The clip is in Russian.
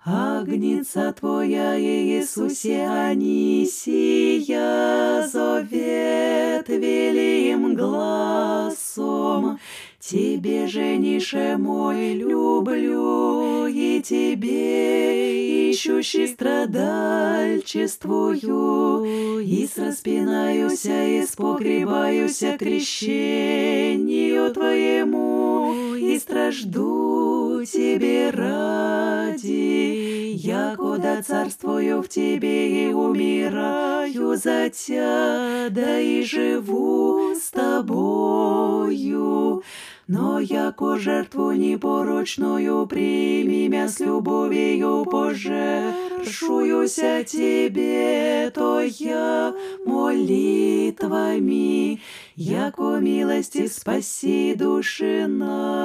Агнца Твоя, Иисусе, Анисия, зовет велим гласом. Тебе, женише мой, люблю, и Тебе, ищущий страдальчествую, и распинаюся, и спогребаюся крещению Твоему, и стражду Тебе ради, якода царствую в Тебе и умираю за Тя, да и живу с Тобою. Но яко жертву непорочную прими мя с любовью пожертвуюся Тебе, то я молитвами, яко милости спаси души наша.